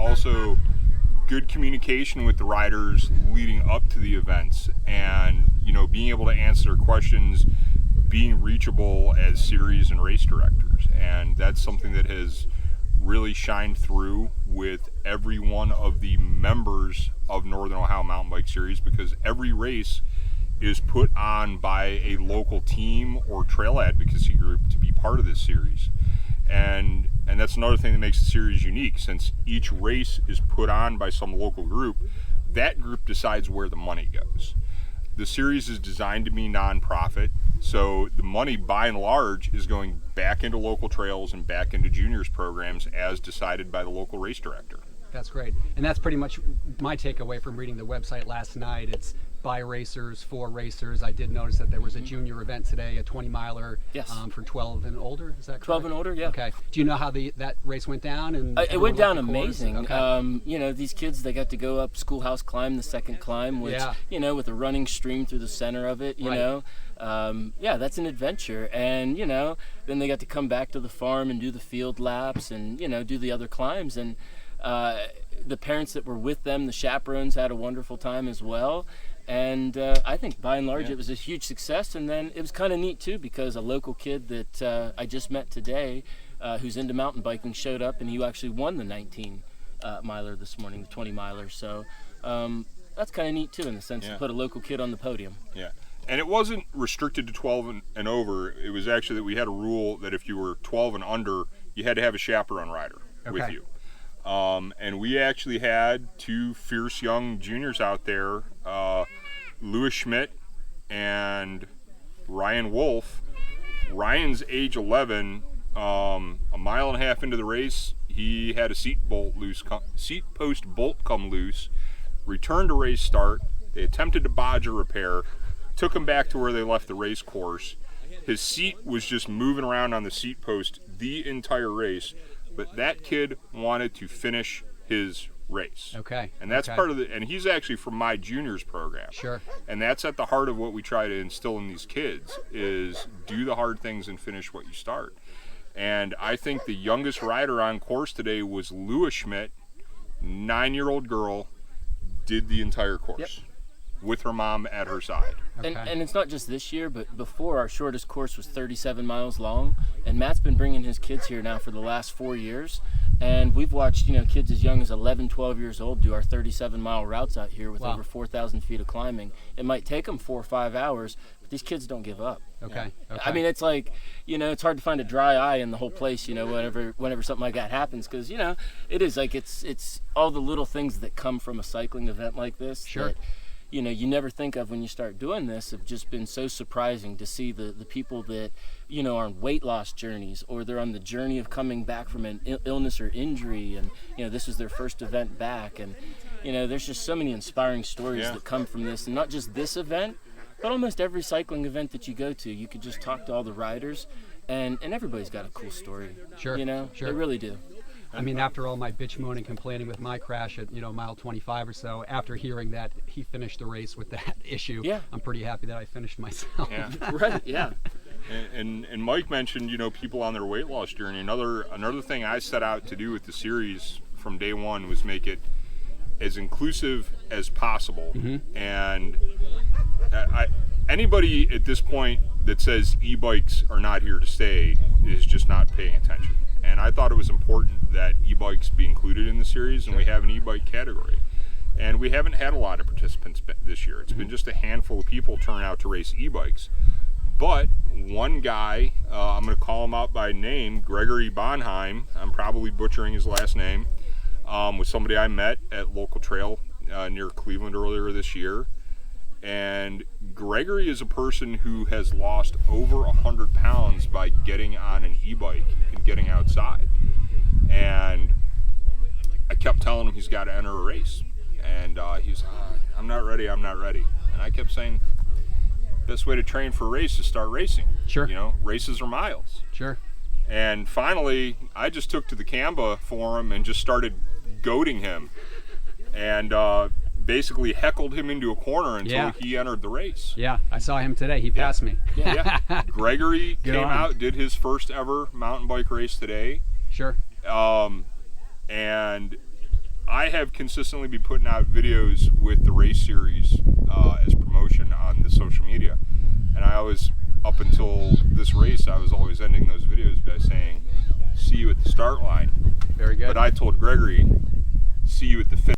also good communication with the riders leading up to the events, and being able to answer questions, being reachable as series and race directors. And that's something that has really shined through with every one of the members of Northern Ohio Mountain Bike Series, because every race is put on by a local team or trail advocacy group to be part of this series. And that's another thing that makes the series unique. Since each race is put on by some local group, that group decides where the money goes. The series is designed to be nonprofit, so the money by and large is going back into local trails and back into juniors programs as decided by the local race director. That's great. And that's pretty much my takeaway from reading the website last night. It's by racers, for racers. I did notice that there was a junior event today, a 20-miler. Yes. For 12 and older. Is that correct? 12 and older, yeah. Okay. Do you know how that race went down? And it went down amazing. Okay. These kids, they got to go up Schoolhouse Climb, the second climb, which, with a running stream through the center of it, you know. That's an adventure. And, then they got to come back to the farm and do the field laps and, do the other climbs. And the parents that were with them, the chaperones, had a wonderful time as well. And I think by and large it was a huge success. And then it was kind of neat too, because a local kid that I just met today who's into mountain biking showed up, and he actually won the 19 miler this morning, the 20 miler. So that's kind of neat too, in the sense to put a local kid on the podium. Yeah. And it wasn't restricted to 12 and over. It was actually that we had a rule that if you were 12 and under, you had to have a chaperone rider with you. And we actually had two fierce young juniors out there, Louis Schmidt and Ryan Wolf. Ryan's age 11, a mile and a half into the race, he had a seat post bolt come loose, returned to race start. They attempted to bodge a repair, took him back to where they left the race course. His seat was just moving around on the seat post the entire race, but that kid wanted to finish his race. Okay. And that's part of and he's actually from my juniors program. Sure. And that's at the heart of what we try to instill in these kids, is do the hard things and finish what you start. And I think the youngest rider on course today was Louis Schmidt, 9-year-old girl, did the entire course with her mom at her side. Okay. And it's not just this year, but before, our shortest course was 37 miles long, and Matt's been bringing his kids here now for the last 4 years, and we've watched kids as young as 11, 12 years old do our 37-mile routes out here with over 4,000 feet of climbing. It might take them 4 or 5 hours, but these kids don't give up. Okay. I mean, it's like, it's hard to find a dry eye in the whole place, whenever something like that happens, because, it is like, it's all the little things that come from a cycling event like this. Sure. That, you never think of when you start doing this. Have just been so surprising to see the people that, are on weight loss journeys, or they're on the journey of coming back from an illness or injury, and, this is their first event back. And, there's just so many inspiring stories that come from this, and not just this event, but almost every cycling event that you go to. You could just talk to all the riders, and everybody's got a cool story. Sure. Sure. They really do. I mean, after all my bitch moaning, complaining with my crash at mile 25 or so, after hearing that he finished the race with that issue, I'm pretty happy that I finished myself. Yeah. Right. Yeah. And Mike mentioned people on their weight loss journey. Another thing I set out to do with the series from day one was make it as inclusive as possible. Mm-hmm. And anybody at this point that says e-bikes are not here to stay is just not paying attention. And I thought it was important that e-bikes be included in the series, and we have an e-bike category. And we haven't had a lot of participants this year. It's been just a handful of people turning out to race e-bikes. But one guy, I'm going to call him out by name, Gregory Bonheim, I'm probably butchering his last name, was somebody I met at local trail near Cleveland earlier this year. And Gregory is a person who has lost over 100 pounds by getting on an e-bike and getting outside. And I kept telling him he's got to enter a race. And he's, I'm not ready. And I kept saying, best way to train for a race is start racing. Sure. Races are miles. Sure. And finally, I just took to the Canva for him and just started goading him. And basically heckled him into a corner until he entered the race. Yeah, I saw him today. He passed me. Yeah. Gregory came out, did his first ever mountain bike race today. Sure. And I have consistently been putting out videos with the race series as promotion on the social media, and I always, up until this race, I was always ending those videos by saying, "See you at the start line." Very good. But I told Gregory, "See you at the finish."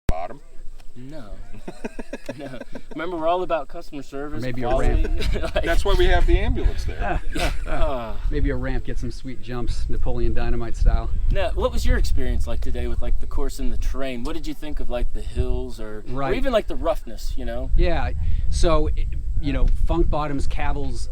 Bottom. No. No. Remember, we're all about customer service. Maybe quality. a ramp. That's why we have the ambulance there. Maybe a ramp, get some sweet jumps, Napoleon Dynamite style. Now, what was your experience like today with like the course and the terrain? What did you think of like the hills or even like the roughness, you know? Yeah, so, you know, Funk Bottoms carries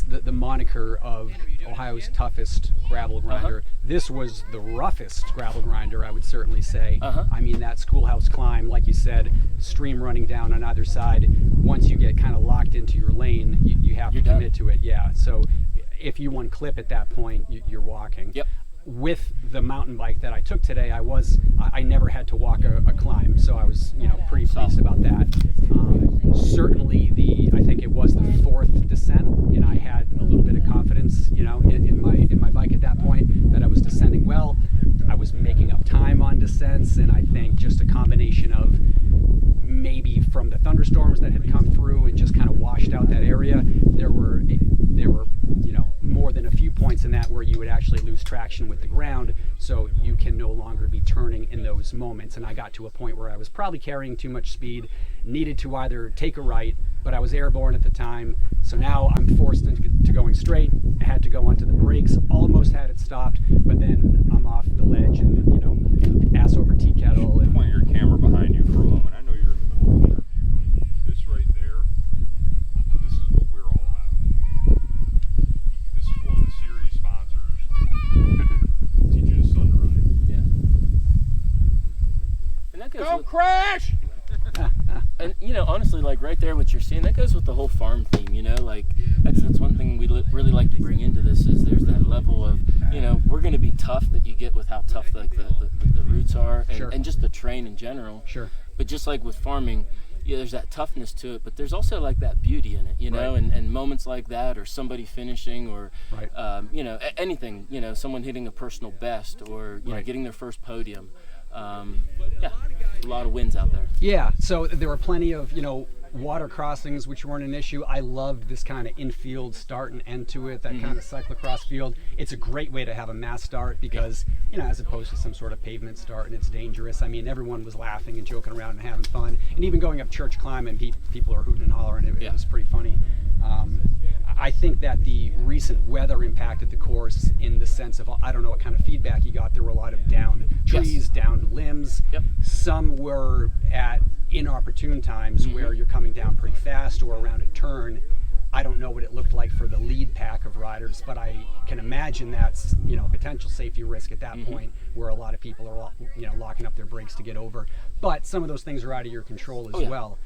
the moniker of Ohio's toughest gravel grinder. This was the roughest gravel grinder, I would certainly say. I mean, that schoolhouse climb, like you said, stream running down on either side. Once you get kind of locked into your lane, you have to commit to it. Yeah, so if you unclip at that point, you're walking. Yep. With the mountain bike that I took today, I never had to walk a climb, so I was, you know, pretty pleased about that. Certainly I think it was the fourth descent, and I had a little bit of confidence, you know, in my bike at that point that I was descending well. I was making up time on descents, and I think just a combination of maybe from the thunderstorms that had come through and just kind of washed out that area, there were you know, more than a few points in that where you would actually lose traction with the ground, so you can no longer be turning in those moments. And I got to a point where I was probably carrying too much speed, needed to either take a right, but I was airborne at the time, so now I'm forced into going straight. I had to go onto the brakes, almost had it stopped, but then I'm off the ledge and, you know, ass over tea kettle. And point your camera behind you for a moment. I know you're in the middle of an interview. This right there, this is what we're all about. This is one of the series sponsors teaching his son to ride. Yeah. And that goes Don't crash! And honestly, like right there, what you're seeing, that goes with the whole farm theme. Like that's one thing we really like to bring into this is there's that level of we're going to be tough that you get with how tough like the roots are and just the terrain in general. Sure. But just like with farming, there's that toughness to it, but there's also like that beauty in it, and moments like that, or somebody finishing, or anything, someone hitting a personal best, or getting their first podium. A lot of wins out there. Yeah, so there were plenty of water crossings, which weren't an issue. I loved this kind of infield start and end to it, that kind of cyclocross field. It's a great way to have a mass start because, as opposed to some sort of pavement start, and it's dangerous. I mean, everyone was laughing and joking around and having fun. And even going up church climb and people are hooting and hollering. It was pretty funny. I think that the recent weather impacted the course in the sense of, I don't know what kind of feedback you got. There were a lot of downed trees, downed limbs. Yep. Some were at inopportune times where you're coming down pretty fast or around a turn. I don't know what it looked like for the lead pack of riders, but I can imagine that's potential safety risk at that point where a lot of people are locking up their brakes to get over. But some of those things are out of your control as well.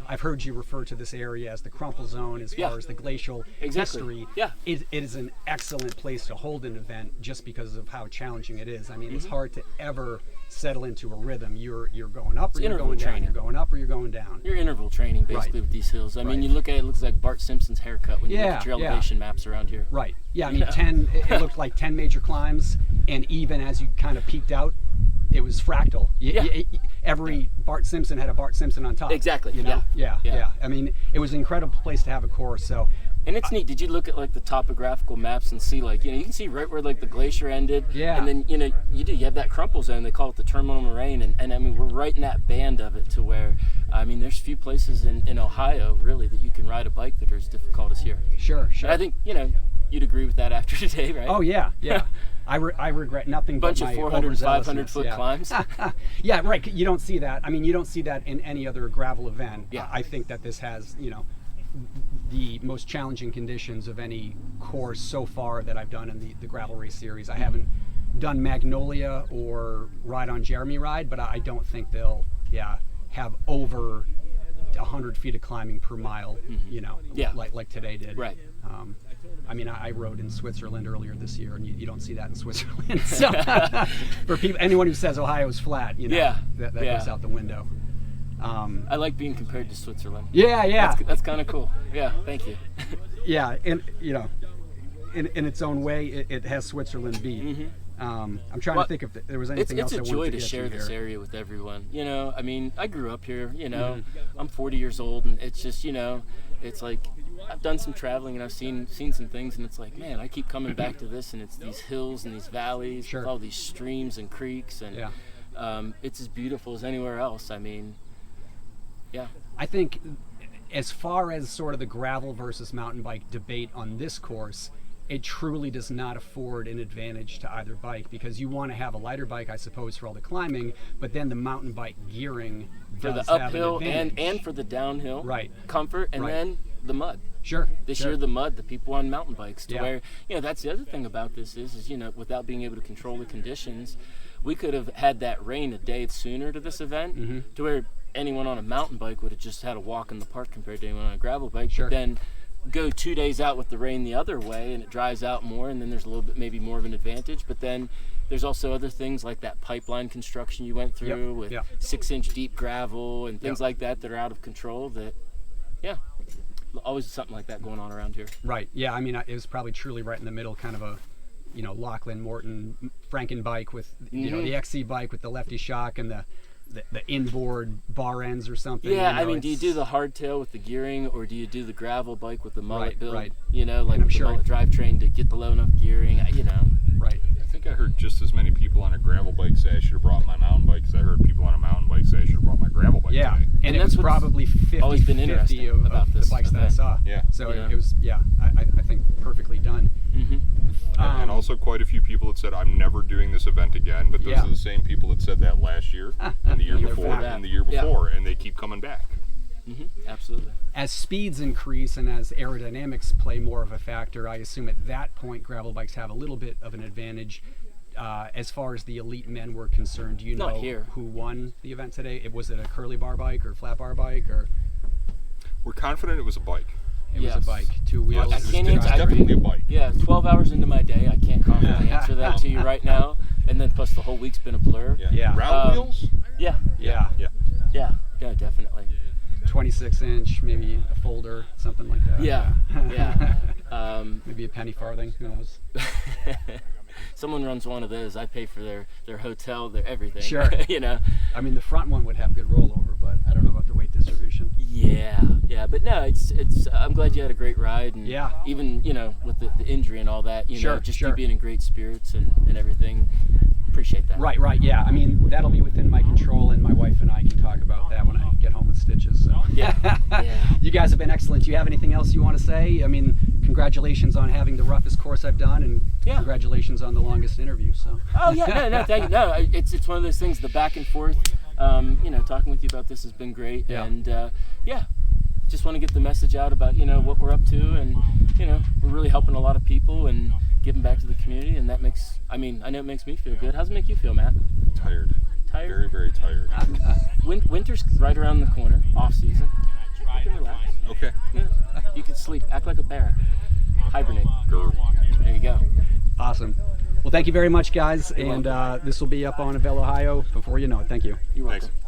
I've heard you refer to this area as the crumple zone as far as the glacial history. Yeah. It is an excellent place to hold an event just because of how challenging it is. I mean, it's hard to ever settle into a rhythm. You're going up or you're going down. You're going up or you're going down. You're interval training basically with these hills. I mean, you look at it looks like Bart Simpson's haircut when you look at your elevation maps around here. Right. Yeah, I mean, it looked like 10 major climbs, and even as you kind of peaked out, it was fractal. Every Bart Simpson had a Bart Simpson on top. Exactly. Yeah. I mean, it was an incredible place to have a course. So. And it's neat. Did you look at like the topographical maps and see like you can see right where like the glacier ended? Yeah. And then you have that crumple zone. They call it the terminal moraine, and I mean we're right in that band of it to where I mean there's few places in Ohio really that you can ride a bike that are as difficult as here. Sure. And I think you'd agree with that after today, right? Oh yeah. I regret nothing but my 400, 500 foot climbs. Yeah, right. You don't see that. I mean, you don't see that in any other gravel event. Yeah. I think that this has, the most challenging conditions of any course so far that I've done in the gravel race series. I haven't done Magnolia or Ride on Jeremy Ride, but I don't think they'll, have over 100 feet of climbing per mile, like today did. Right. I mean, I rode in Switzerland earlier this year, and you don't see that in Switzerland. So, for anyone who says Ohio's flat, that goes out the window. I like being compared to Switzerland. Yeah. That's kind of cool. Yeah, thank you. Yeah, and in its own way, it has Switzerland beat. I'm trying to think if there was anything else I wanted to get to. It's a joy to share this area with everyone. I mean, I grew up here. I'm 40 years old, and it's just it's like I've done some traveling and I've seen some things, and it's like, man, I keep coming back to this, and it's these hills and these valleys, with all these streams and creeks, and it's as beautiful as anywhere else. I mean, I think as far as sort of the gravel versus mountain bike debate on this course, it truly does not afford an advantage to either bike, because you want to have a lighter bike, I suppose, for all the climbing, but then the mountain bike gearing for the uphill and for the downhill comfort, and then the mud. This year the mud, the people on mountain bikes, to where that's the other thing about this is without being able to control the conditions, we could have had that rain a day sooner to this event, to where anyone on a mountain bike would have just had a walk in the park compared to anyone on a gravel bike. But then go 2 days out with the rain the other way and it dries out more, and then there's a little bit maybe more of an advantage. But then there's also other things like that pipeline construction you went through with 6-inch deep gravel and things like that are out of control. That always something like that going on around here. Right. Yeah, I mean, it was probably truly right in the middle, kind of a Lachlan Morton Franken bike with the XC bike with the lefty shock and the inboard bar ends or something. I mean, do you do the hardtail with the gearing, or do you do the gravel bike with the mullet build? Right. Like the mullet drivetrain to get the low enough gearing. Right. I think I heard just as many people on a gravel bike say I should have brought my mountain bike as I heard people on a mountain bike say I should have brought my gravel bike today. And it was probably 50-50 of the bikes that I saw. So it was, I think perfectly done. And also quite a few people that said, I'm never doing this event again, but those are the same people that said that last year, and the year before, and the year before, and they keep coming back. Absolutely. As speeds increase and as aerodynamics play more of a factor, I assume at that point gravel bikes have a little bit of an advantage. as far as the elite men were concerned, do you Not know here. who won the event today? Was it a curly bar bike or flat bar bike, or We're confident it was a bike. it was Yes. a bike, 2 wheels? I can't It's answer. definitely a bike. Yeah, 12 hours into my day, I can't confidently answer that to you right now. And then plus the whole week's been a blur. Yeah. Round wheels? Yeah, Yeah. Yeah. definitely. 26-inch, maybe a folder, something like that. Yeah, yeah. Maybe a penny farthing. Who knows? Someone runs one of those. I pay for their hotel, their everything. Sure. You know. I mean, the front one would have good rollover, but I don't know about the weight distribution. Yeah. But no, it's. I'm glad you had a great ride, and Yeah. even with the injury and all that, Sure, just sure. you being in great spirits and everything. Appreciate that. Right. Yeah. I mean, that'll be within my control, and my wife and I can talk about that when I get home with stitches. So. Yeah. You guys have been excellent. Do you have anything else you want to say? I mean, congratulations on having the roughest course I've done, and Yeah. congratulations on the longest interview. So. Oh yeah, no, thank you. No, it's one of those things. The back and forth, talking with you about this has been great, Yeah. and just want to get the message out about what we're up to, and we're really helping a lot of people and giving back to the community, and that makes. I know it makes me feel good. How's it make you feel, Matt? Tired. Tired? Very, very tired. Winter's right around the corner, off season. You can relax. Okay. Yeah. You can sleep, act like a bear, hibernate. Grr. There you go. Awesome. Well, thank you very much, guys, and this will be up on Avail Ohio before you know it. Thank you. You're welcome. Thanks.